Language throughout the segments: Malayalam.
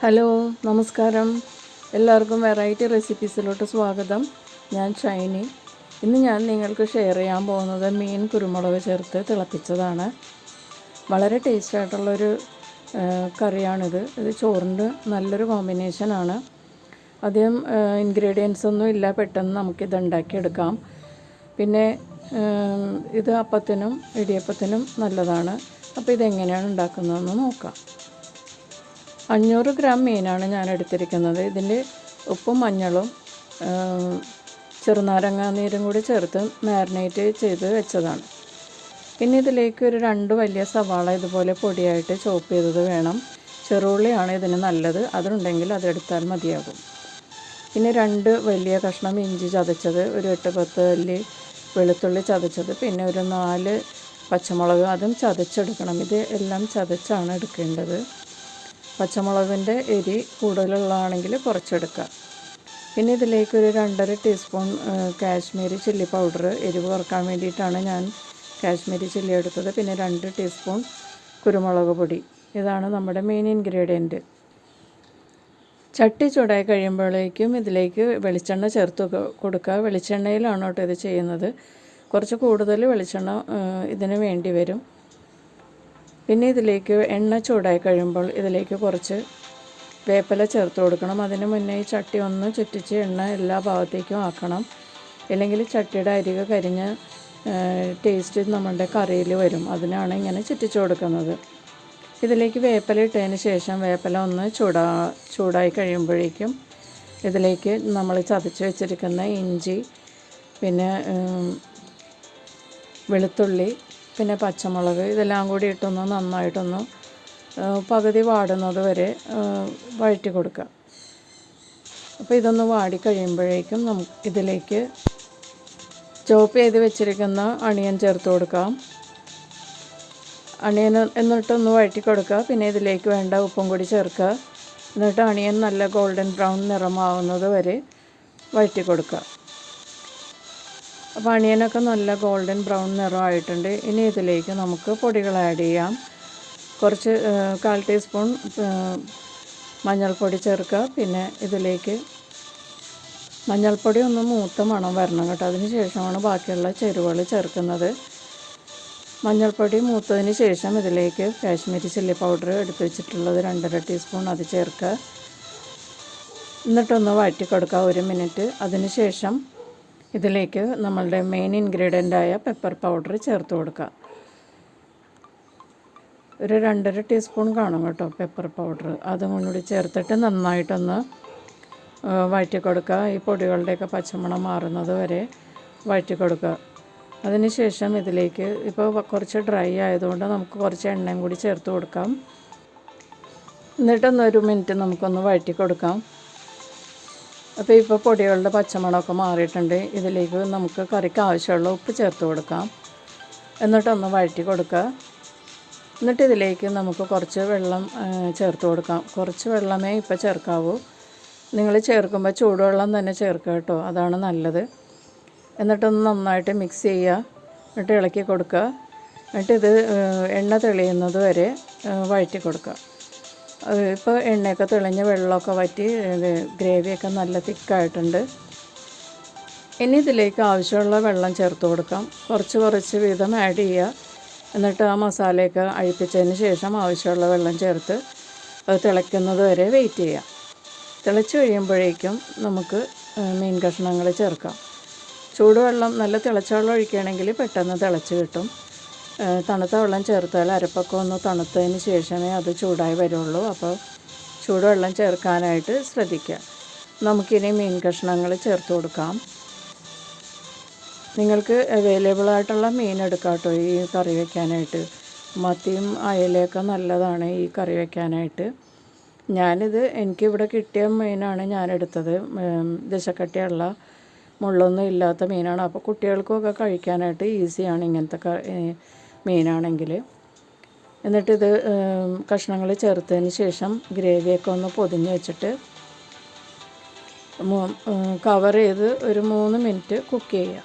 ഹലോ നമസ്കാരം. എല്ലാവർക്കും വെറൈറ്റി റെസിപ്പീസിലോട്ട് സ്വാഗതം. ഞാൻ ഷൈനി. ഇന്ന് ഞാൻ നിങ്ങൾക്ക് ഷെയർ ചെയ്യാൻ പോകുന്നത് മീൻ കുരുമുളക് ചേർത്ത് തിളപ്പിച്ചതാണ്. വളരെ ടേസ്റ്റായിട്ടുള്ളൊരു കറിയാണിത്. ഇത് ചോറിൻ്റെ നല്ലൊരു കോമ്പിനേഷനാണ്. അധികം ഇൻഗ്രീഡിയൻസ് ഒന്നും ഇല്ല, പെട്ടെന്ന് നമുക്കിത് ഉണ്ടാക്കിയെടുക്കാം. പിന്നെ ഇത് അപ്പത്തിനും ഇടിയപ്പത്തിനും നല്ലതാണ്. അപ്പോൾ ഇതെങ്ങനെയാണ് ഉണ്ടാക്കുന്നതെന്ന് നോക്കാം. 500 ഗ്രാം മീനാണ് ഞാൻ എടുത്തിരിക്കുന്നത്. ഇതിൻ്റെ ഉപ്പും മഞ്ഞളും ചെറുനാരങ്ങ നീരും കൂടി ചേർത്ത് മാരിനേറ്റ് ചെയ്ത് വെച്ചതാണ്. പിന്നെ ഇതിലേക്ക് ഒരു 2 വലിയ സവാള ഇതുപോലെ പൊടിയായിട്ട് ചോപ്പ് ചെയ്തത് വേണം. ചെറുള്ളിയാണ് ഇതിന് നല്ലത്, അതുണ്ടെങ്കിൽ അതെടുത്താൽ മതിയാകും. പിന്നെ 2 വലിയ കഷ്ണം ഇഞ്ചി ചതച്ചത്, ഒരു 8-10 അല്ലി വെളുത്തുള്ളി ചതച്ചത്, പിന്നെ ഒരു 4 പച്ചമുളക്, അതും ചതച്ചെടുക്കണം. ഇത് എല്ലാം ചതച്ചാണ് എടുക്കേണ്ടത്. പച്ചമുളകിൻ്റെ എരി കൂടുതലുള്ളതാണെങ്കിൽ കുറച്ചെടുക്കുക. പിന്നെ ഇതിലേക്ക് ഒരു 2.5 ടീസ്പൂൺ കാശ്മീരി ചില്ലി പൗഡർ, എരിവ് കുറക്കാൻ വേണ്ടിയിട്ടാണ് ഞാൻ കാശ്മീരി ചില്ലി എടുത്തത്. പിന്നെ 2 ടീസ്പൂൺ കുരുമുളക് പൊടി. ഇതാണ് നമ്മുടെ മെയിൻ ഇൻഗ്രീഡിയൻറ്റ്. ചട്ടി ചൂടായി കഴിയുമ്പോഴേക്കും ഇതിലേക്ക് വെളിച്ചെണ്ണ ചേർത്ത് കൊടുക്കുക. വെളിച്ചെണ്ണയിലാണ് കേട്ടോ ഇത് ചെയ്യുന്നത്. കുറച്ച് കൂടുതൽ വെളിച്ചെണ്ണ ഇതിന് വേണ്ടി വരും. പിന്നെ ഇതിലേക്ക് എണ്ണ ചൂടായി കഴിയുമ്പോൾ ഇതിലേക്ക് കുറച്ച് വേപ്പില ചേർത്ത് കൊടുക്കണം. അതിന് മുന്നേ ഈ ചട്ടി ഒന്ന് ചുറ്റിച്ച് എണ്ണ എല്ലാ ഭാഗത്തേക്കും ആക്കണം. ഇല്ലെങ്കിൽ ചട്ടിയുടെ അരികെ കരിഞ്ഞ ടേസ്റ്റ് നമ്മളുടെ കറിയിൽ വരും. അതിനാണ് ഇങ്ങനെ ചുറ്റിച്ച് കൊടുക്കുന്നത്. ഇതിലേക്ക് വേപ്പില ഇട്ടതിന് ശേഷം വേപ്പില ഒന്ന് ചൂടായി കഴിയുമ്പോഴേക്കും ഇതിലേക്ക് നമ്മൾ ചതച്ച് വെച്ചിരിക്കുന്ന ഇഞ്ചി, പിന്നെ വെളുത്തുള്ളി, പിന്നെ പച്ചമുളക്, ഇതെല്ലാം കൂടി ഇട്ടൊന്ന് നന്നായിട്ടൊന്ന് പകുതി വാടുന്നത് വരെ വഴറ്റി കൊടുക്കുക. അപ്പോൾ ഇതൊന്ന് വാടി കഴിയുമ്പോഴേക്കും ഇതിലേക്ക് ചോപ്പ് ചെയ്ത് വെച്ചിരിക്കുന്ന അണിയൻ ചേർത്ത് കൊടുക്കാം. അണിയൻ എന്നിട്ടൊന്ന് വഴറ്റി കൊടുക്കുക. പിന്നെ ഇതിലേക്ക് വേണ്ട ഉപ്പും കൂടി ചേർക്കുക. എന്നിട്ട് അണിയൻ നല്ല ഗോൾഡൻ ബ്രൗൺ നിറമാവുന്നത് വരെ വഴറ്റി കൊടുക്കുക. അപ്പോൾ അണിയനൊക്കെ നല്ല ഗോൾഡൻ ബ്രൗൺ നിറമായിട്ടുണ്ട്. ഇനി ഇതിലേക്ക് നമുക്ക് പൊടികൾ ആഡ് ചെയ്യാം. കുറച്ച് 1/4 ടീസ്പൂൺ മഞ്ഞൾപ്പൊടി ചേർക്കുക. പിന്നെ ഇതിലേക്ക് മഞ്ഞൾപ്പൊടി ഒന്ന് മൂത്ത മണം വരണം കേട്ടോ. അതിന് ശേഷമാണ് ബാക്കിയുള്ള ചേരുവകൾ ചേർക്കുന്നത്. മഞ്ഞൾപ്പൊടി മൂത്തതിന് ശേഷം ഇതിലേക്ക് കാശ്മീരി ചില്ലി പൗഡർ എടുത്ത് വെച്ചിട്ടുള്ളത് 2.5 ടീസ്പൂൺ അത് ചേർക്കുക. എന്നിട്ടൊന്ന് വഴറ്റി കൊടുക്കുക 1 മിനിറ്റ്. അതിന് ശേഷം ഇതിലേക്ക് നമ്മളുടെ മെയിൻ ഇൻഗ്രീഡിയൻ്റായ പെപ്പർ പൗഡർ ചേർത്ത് കൊടുക്കുക. ഒരു 2.5 ടീസ്പൂൺ കാണും കേട്ടോ പെപ്പർ പൗഡർ. അതും കൂടി ചേർത്തിട്ട് നന്നായിട്ടൊന്ന് വഴറ്റി കൊടുക്കുക. ഈ പൊടികളുടെയൊക്കെ പച്ചമണം മാറുന്നത് വരെ വഴറ്റി കൊടുക്കുക. അതിന് ശേഷം ഇതിലേക്ക് ഇപ്പോൾ കുറച്ച് ഡ്രൈ ആയതുകൊണ്ട് നമുക്ക് കുറച്ച് എണ്ണയും കൂടി ചേർത്ത് കൊടുക്കാം. എന്നിട്ടൊന്ന് 1 മിനിറ്റ് നമുക്കൊന്ന് വഴറ്റി കൊടുക്കാം. അപ്പോൾ ഇപ്പോൾ പൊടികളുടെ പച്ചമണമൊക്കെ മാറിയിട്ടുണ്ട്. ഇതിലേക്ക് നമുക്ക് കറിക്ക് ആവശ്യമുള്ള ഉപ്പ് ചേർത്ത് കൊടുക്കാം. എന്നിട്ടൊന്ന് വഴറ്റി കൊടുക്കുക. എന്നിട്ട് ഇതിലേക്ക് നമുക്ക് കുറച്ച് വെള്ളം ചേർത്ത് കൊടുക്കാം. കുറച്ച് വെള്ളമേ ഇപ്പോൾ ചേർക്കാവൂ. നിങ്ങൾ ചേർക്കുമ്പോൾ ചൂടുവെള്ളം തന്നെ ചേർക്കുക കേട്ടോ, അതാണ് നല്ലത്. എന്നിട്ടൊന്ന് നന്നായിട്ട് മിക്സ് ചെയ്യുക. എന്നിട്ട് ഇളക്കി കൊടുക്കുക. എന്നിട്ട് ഇത് എണ്ണ തെളിയുന്നത് വരെ വഴറ്റി കൊടുക്കുക. ഇപ്പോൾ എണ്ണയൊക്കെ തെളിഞ്ഞ് വെള്ളമൊക്കെ വറ്റി ഗ്രേവിയൊക്കെ നല്ല തിക്കായിട്ടുണ്ട്. ഇനി ഇതിലേക്ക് ആവശ്യമുള്ള വെള്ളം ചേർത്ത് കൊടുക്കാം. കുറച്ച് വീതം ആഡ് ചെയ്യുക. എന്നിട്ട് ആ മസാലയൊക്കെ അഴിപ്പിച്ചതിന് ശേഷം ആവശ്യമുള്ള വെള്ളം ചേർത്ത് അത് തിളയ്ക്കുന്നത് വരെ വെയിറ്റ് ചെയ്യാം. തിളച്ച് കഴിയുമ്പോഴേക്കും നമുക്ക് മീൻ കഷ്ണങ്ങൾ ചേർക്കാം. ചൂടുവെള്ളം, നല്ല തിളച്ച വെള്ളം ഒഴിക്കുകയാണെങ്കിൽ പെട്ടെന്ന് തിളച്ച് കിട്ടും. തണുത്ത വെള്ളം ചേർത്താൽ അരപ്പൊക്കെ ഒന്ന് തണുത്തതിന് ശേഷമേ അത് ചൂടായി വരുള്ളൂ. അപ്പോൾ ചൂടുവെള്ളം ചേർക്കാനായിട്ട് ശ്രദ്ധിക്കുക. നമുക്കിനി മീൻ കഷ്ണങ്ങൾ ചേർത്ത് കൊടുക്കാം. നിങ്ങൾക്ക് അവൈലബിളായിട്ടുള്ള മീൻ എടുക്കാം കേട്ടോ ഈ കറി വയ്ക്കാനായിട്ട്. മത്തിയും അയലയൊക്കെ നല്ലതാണ് ഈ കറി വയ്ക്കാനായിട്ട്. എനിക്കിവിടെ കിട്ടിയ മീനാണ് ഞാനെടുത്തത്. ദശക്കട്ടിയുള്ള മുള്ളൊന്നും ഇല്ലാത്ത മീനാണ്. അപ്പോൾ കുട്ടികൾക്കൊക്കെ കഴിക്കാനായിട്ട് ഈസിയാണ് ഇങ്ങനത്തെ മീനാണെങ്കിൽ. എന്നിട്ടിത് കഷ്ണങ്ങൾ ചേർത്തതിന് ശേഷം ഗ്രേവിയൊക്കെ ഒന്ന് പൊതിഞ്ഞ് വെച്ചിട്ട് കവർ ചെയ്ത് ഒരു 3 മിനിറ്റ് കുക്ക് ചെയ്യുക.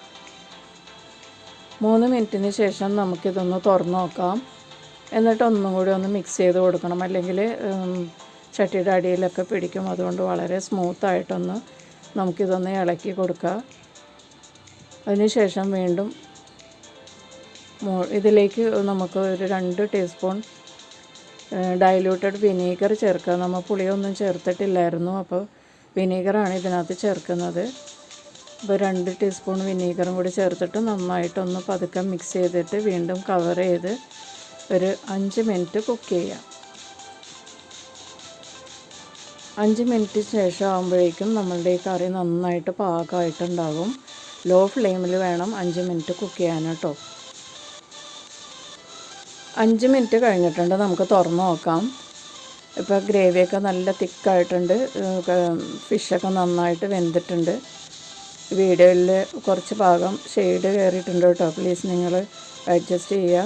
3 മിനിറ്റിന് ശേഷം നമുക്കിതൊന്ന് തുറന്ന് നോക്കാം. എന്നിട്ട് ഒന്നും കൂടി ഒന്ന് മിക്സ് ചെയ്ത് കൊടുക്കണം. അല്ലെങ്കിൽ ചട്ടിയുടെ അടിയിലൊക്കെ പിടിക്കും. അതുകൊണ്ട് വളരെ സ്മൂത്തായിട്ടൊന്ന് നമുക്കിതൊന്ന് ഇളക്കി കൊടുക്കുക. അതിനുശേഷം വീണ്ടും ഇതിലേക്ക് നമുക്ക് ഒരു 2 ടീസ്പൂൺ ഡൈലൂട്ടഡ് വിനീഗർ ചേർക്കുക. നമ്മൾ പുളിയൊന്നും ചേർത്തിട്ടില്ലായിരുന്നു, അപ്പോൾ വിനീഗറാണ് ഇതിനകത്ത് ചേർക്കുന്നത്. അപ്പോൾ 2 ടീസ്പൂൺ വിനീഗറും കൂടി ചേർത്തിട്ട് നന്നായിട്ടൊന്ന് പതുക്കെ മിക്സ് ചെയ്തിട്ട് വീണ്ടും കവർ ചെയ്ത് ഒരു 5 മിനിറ്റ് കുക്ക് ചെയ്യാം. 5 മിനിറ്റ് ശേഷം ആകുമ്പോഴേക്കും നമ്മളുടെ ഈ കറി നന്നായിട്ട് പാകമായിട്ടുണ്ടാകും. ലോ ഫ്ലെയിമിൽ വേണം 5 മിനിറ്റ് കുക്ക് ചെയ്യാൻ കേട്ടോ. 5 മിനിറ്റ് കഴിഞ്ഞിട്ടുണ്ട്. നമുക്ക് തുറന്ന് നോക്കാം. ഇപ്പോൾ ഗ്രേവിയൊക്കെ നല്ല തിക്കായിട്ടുണ്ട്. ഫിഷൊക്കെ നന്നായിട്ട് വെന്തിട്ടുണ്ട്. വീഡിയോയിൽ കുറച്ച് ഭാഗം ഷെയ്ഡ് കയറിയിട്ടുണ്ട് കേട്ടോ. പ്ലീസ് നിങ്ങൾ അഡ്ജസ്റ്റ് ചെയ്യുക.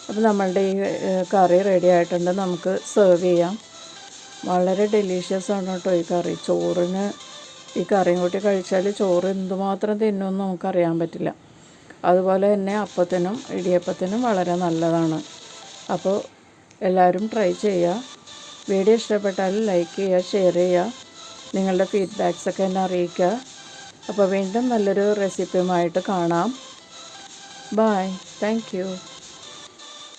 അപ്പോൾ നമ്മളുടെ ഈ കറി റെഡി ആയിട്ടുണ്ട്. നമുക്ക് സെർവ് ചെയ്യാം. വളരെ ഡെലീഷ്യസ് ആണ് കേട്ടോ ഈ കറി. ചോറിന് ഈ കറിയും കൂട്ടി കഴിച്ചാൽ ചോറ് എന്തുമാത്രം തിന്നുമെന്ന് നമുക്കറിയാൻ പറ്റില്ല. അതുപോലെ തന്നെ അപ്പത്തിനും ഇടിയപ്പത്തിനും വളരെ നല്ലതാണ്. അപ്പോൾ എല്ലാവരും ട്രൈ ചെയ്യുക. വീഡിയോ ഇഷ്ടപ്പെട്ടാൽ ലൈക്ക് ചെയ്യുക, ഷെയർ ചെയ്യുക, നിങ്ങളുടെ ഫീഡ്ബാക്സൊക്കെ എന്നെ അറിയിക്കുക. അപ്പോൾ വീണ്ടും നല്ലൊരു റെസിപ്പിയുമായിട്ട് കാണാം. ബൈ. Thank you.